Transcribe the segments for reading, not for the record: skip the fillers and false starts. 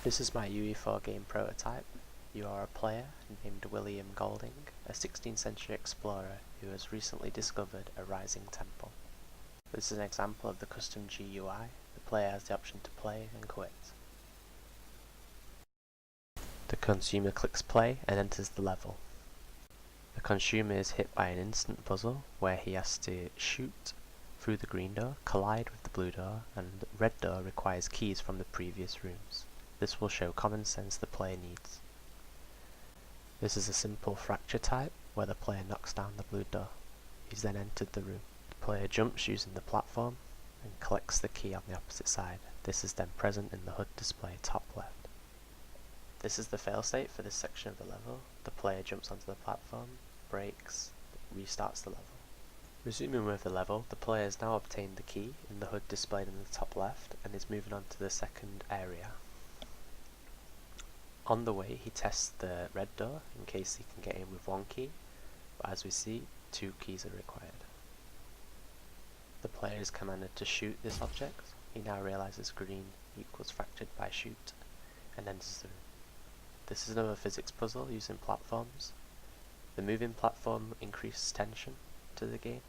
This is my Ue4 game prototype. You are a player named William Golding, a 16th century explorer who has recently discovered a rising temple. This is an example of the custom GUI. The player has the option to play and quit. The consumer clicks play and enters the level. The consumer is hit by an instant puzzle where he has to shoot through the green door, collide with the blue door, and the red door requires keys from the previous rooms. This will show common sense the player needs. This is a simple fracture type where the player knocks down the blue door. He's then entered the room. The player jumps using the platform and collects the key on the opposite side. This is then present in the HUD display top left. This is the failstate for this section of the level. The player jumps onto the platform, breaks, restarts the level. Resuming with the level, the player has now obtained the key in the HUD displayed in the top left and is moving on to the second area. On the way, he tests the red door in case he can get in with one key, but as we see, 2 keys are required. The player is commanded to shoot this object. He now realizes green equals fractured by shoot and enters the room. This is another physics puzzle using platforms. The moving platform increases tension to the game,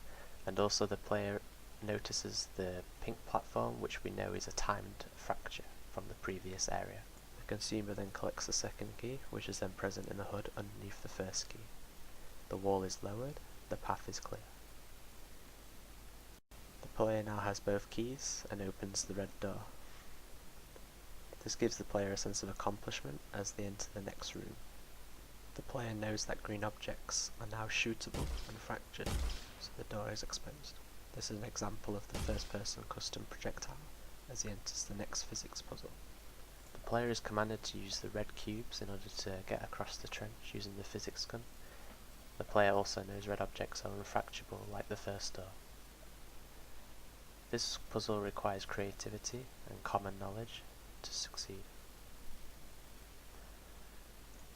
and also the player notices the pink platform, which we know is a timed fracture from the previous area. The consumer then collects the second key, which is then present in the HUD underneath the first key. The wall is lowered, the path is clear. The player now has both keys and opens the red door. This gives the player a sense of accomplishment as they enter the next room. The player knows that green objects are now shootable and fractured, so the door is exposed. This is an example of the first-person custom projectile as he enters the next physics puzzle. The player is commanded to use the red cubes in order to get across the trench using the physics gun. The player also knows red objects are unfracturable like the first door. This puzzle requires creativity and common knowledge to succeed.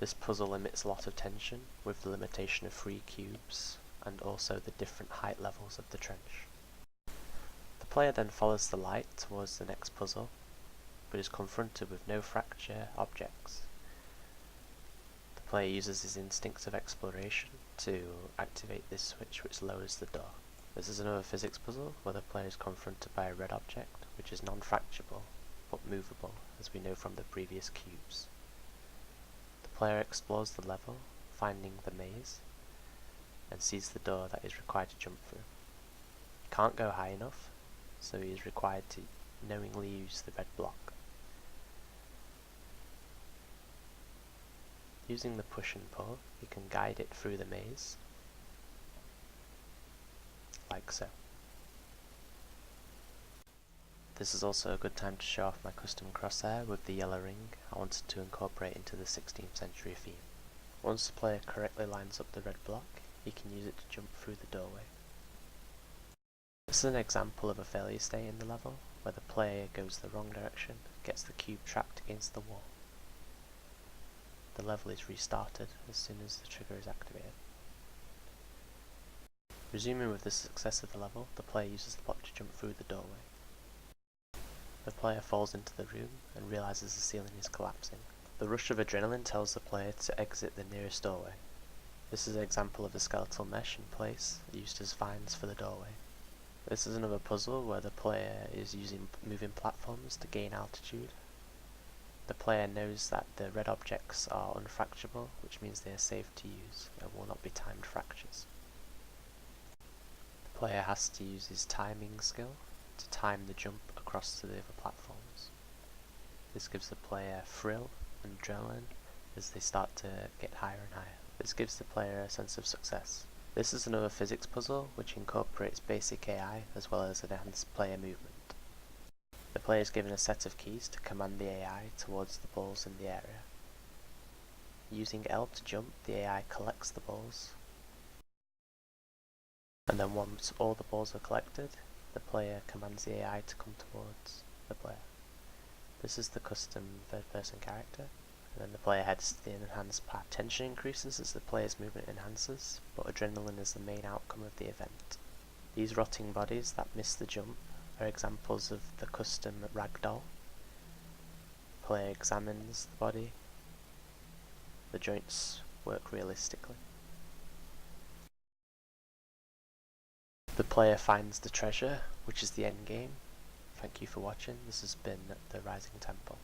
This puzzle emits a lot of tension with the limitation of 3 cubes and also the different height levels of the trench. The player then follows the light towards the next puzzle, but is confronted with no fracture objects. The player uses his instincts of exploration to activate this switch which lowers the door. This is another physics puzzle where the player is confronted by a red object which is non-fracturable but movable, as we know from the previous cubes. The player explores the level, finding the maze, and sees the door that is required to jump through. He can't go high enough, so he is required to knowingly use the red block. Using the push and pull, he can guide it through the maze, like so. This is also a good time to show off my custom crosshair with the yellow ring I wanted to incorporate into the 16th century theme. Once the player correctly lines up the red block, he can use it to jump through the doorway. This is an example of a failure state in the level, where the player goes the wrong direction, gets the cube trapped against the wall. The level is restarted as soon as the trigger is activated. Resuming with the success of the level, the player uses the block to jump through the doorway. The player falls into the room and realizes the ceiling is collapsing. The rush of adrenaline tells the player to exit the nearest doorway. This is an example of the skeletal mesh in place, used as vines for the doorway. This is another puzzle where the player is using moving platforms to gain altitude. The player knows that the red objects are unfracturable, which means they are safe to use and will not be timed fractures. The player has to use his timing skill to time the jump across to the other platforms. This gives the player thrill and adrenaline as they start to get higher and higher. This gives the player a sense of success. This is another physics puzzle which incorporates basic AI as well as enhanced player movement. The player is given a set of keys to command the AI towards the balls in the area. Using L to jump, the AI collects the balls, and then once all the balls are collected, the player commands the AI to come towards the player. This is the custom third-person character, and then the player heads to the enhanced path. Tension increases as the player's movement enhances, but adrenaline is the main outcome of the event. These rotting bodies that miss the jump are examples of the custom ragdoll player examines the body. The joints work realistically. The player finds the treasure, which is the end game. Thank you for watching. This has been The Rising Temple.